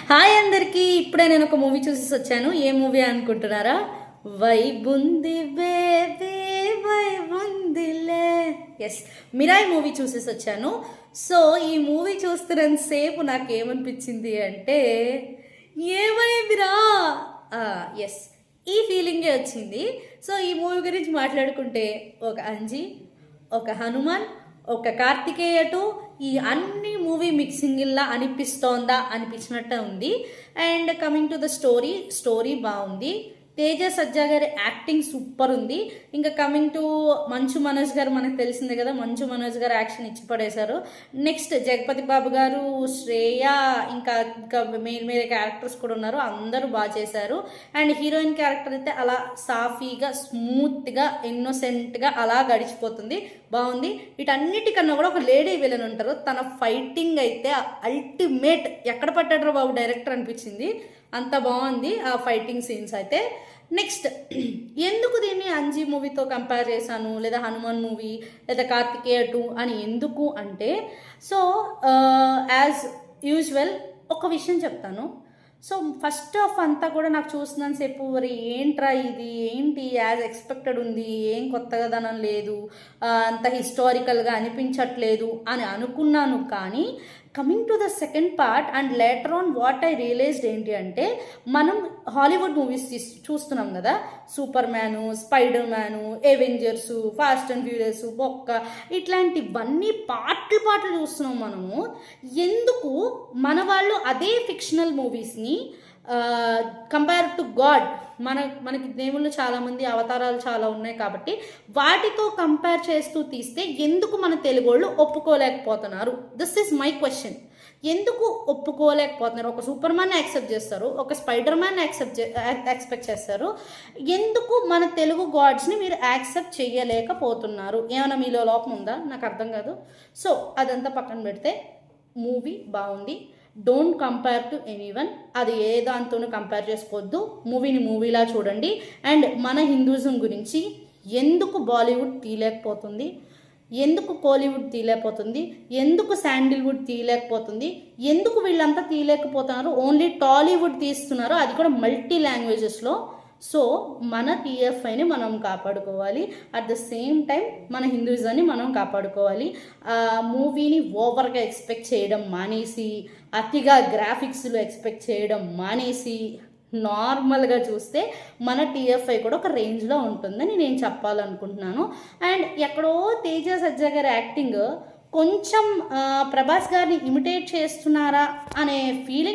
Hi అందరికీ. ఇప్పుడే నేను ఒక మూవీ చూసేసి వచ్చాను. ఏ మూవీ అనుకుంటున్నారా? వైబుంది బేబీ వైబుందిలే. ఎస్, మిరాయి మూవీ చూసేసి వచ్చాను. సో ఈ మూవీ చూస్తున్నంతసేపు నాకేమనిపించింది అంటే ఏమైందిరా, ఎస్ ఈ ఫీలింగే వచ్చింది. సో ఈ మూవీ గురించి మాట్లాడుకుంటే ఒక అంజీ, ఒక హనుమాన్, ఒక కార్తికేయటు, ఈ అన్ని మూవీ మిక్సింగ్లా అనిపిస్తోందా అనిపించినట్టే ఉంది. And coming to the story బాగుంది. తేజ సజ్జా గారి యాక్టింగ్ సూపర్ ఉంది. ఇంకా కమింగ్ టు మంచు మనోజ్ గారు, మనకు తెలిసిందే కదా, మంచు మనోజ్ గారు యాక్షన్ ఇచ్చి పడేశారు. నెక్స్ట్ జగపతి బాబు గారు, శ్రేయ, ఇంకా వేరే క్యారెక్టర్స్ కూడా ఉన్నారు, అందరూ బాగా చేశారు. అండ్ హీరోయిన్ క్యారెక్టర్ అయితే అలా సాఫీగా, స్మూత్గా, ఇన్నోసెంట్గా అలా గడిచిపోతుంది. బాగుంది. వీటన్నిటికన్నా కూడా ఒక లేడీ విలన్ ఉంటారు, తన ఫైటింగ్ అయితే అల్టిమేట్. ఎక్కడ పట్టాడో బాబు డైరెక్టర్ అనిపించింది, అంత బాగుంది ఆ ఫైటింగ్ సీన్స్ అయితే. నెక్స్ట్, ఎందుకు దీన్ని అంజీ మూవీతో కంపేర్ చేశాను, లేదా హనుమాన్ మూవీ, లేదా కార్తికేయ 2 అని ఎందుకు అంటే, సో యాజ్ యూజువల్ ఒక విషయం చెప్తాను. సో ఫస్ట్ ఆఫ్ అంతా కూడా నాకు చూసినంతసేపు మరి ఏంట్రా ఇది, ఏంటి యాజ్ ఎక్స్పెక్టెడ్ ఉంది, ఏం కొత్తగా దనం లేదు, అంత హిస్టారికల్గా అనిపించట్లేదు అని అనుకున్నాను. కానీ coming to the second part and later on what I realized ఏంటి అంటే, మనం హాలీవుడ్ మూవీస్ చూస్తున్నాం కదా, Superman, Spider Man, Avengers, Fast and Furious, బొక్క, ఇట్లాంటివన్నీ పాటలు చూస్తున్నాం మనము. ఎందుకు మన వాళ్ళు అదే ఫిక్షనల్ మూవీస్ని కంపేర్ టు గాడ్, మనకి దేవుళ్ళు చాలామంది అవతారాలు చాలా ఉన్నాయి కాబట్టి వాటితో కంపేర్ చేస్తూ తీస్తే ఎందుకు మన తెలుగు వాళ్ళు ఒప్పుకోలేకపోతున్నారు? This is my question. ఎందుకు ఒప్పుకోలేకపోతున్నారు? ఒక సూపర్ మ్యాన్ యాక్సెప్ట్ చేస్తారు, ఒక స్పైడర్ మ్యాన్ ఎక్స్పెక్ట్ చేస్తారు, ఎందుకు మన తెలుగు గాడ్స్ని మీరు యాక్సెప్ట్ చేయలేకపోతున్నారు? ఏమైనా మీలో లోపం ఉందా? నాకు అర్థం కాదు. సో అదంతా పక్కన పెడితే మూవీ బాగుంది. Don't compare to anyone. అది ఏ దాంతోనూ కంపేర్ చేసుకోవద్దు. మూవీని మూవీలా చూడండి. అండ్ మన హిందూయిజం గురించి ఎందుకు బాలీవుడ్ తీయలేకపోతుంది, ఎందుకు కోలీవుడ్ తీయలేకపోతుంది, ఎందుకు శాండిల్వుడ్ తీయలేకపోతుంది, ఎందుకు వీళ్ళంతా తీయలేకపోతున్నారు, ఓన్లీ టాలీవుడ్ తీస్తున్నారు, అది కూడా మల్టీ లాంగ్వేజెస్లో. సో మన టీఎఫ్ఐని మనం కాపాడుకోవాలి, అట్ ద సేమ్ టైం మన హిందూయిజాన్ని మనం కాపాడుకోవాలి. మూవీని ఓవర్గా ఎక్స్పెక్ట్ చేయడం మానేసి, అతిగా గ్రాఫిక్స్లో ఎక్స్పెక్ట్ చేయడం మానేసి, నార్మల్గా చూస్తే మన టీఎఫ్ఐ కూడా ఒక రేంజ్లో ఉంటుందని నేను చెప్పాలనుకుంటున్నాను. అండ్ ఎక్కడో తేజ సజ్జా గారి యాక్టింగ్ కొంచెం ప్రభాస్ గారిని ఇమిటేట్ చేస్తున్నారా అనే ఫీలింగ్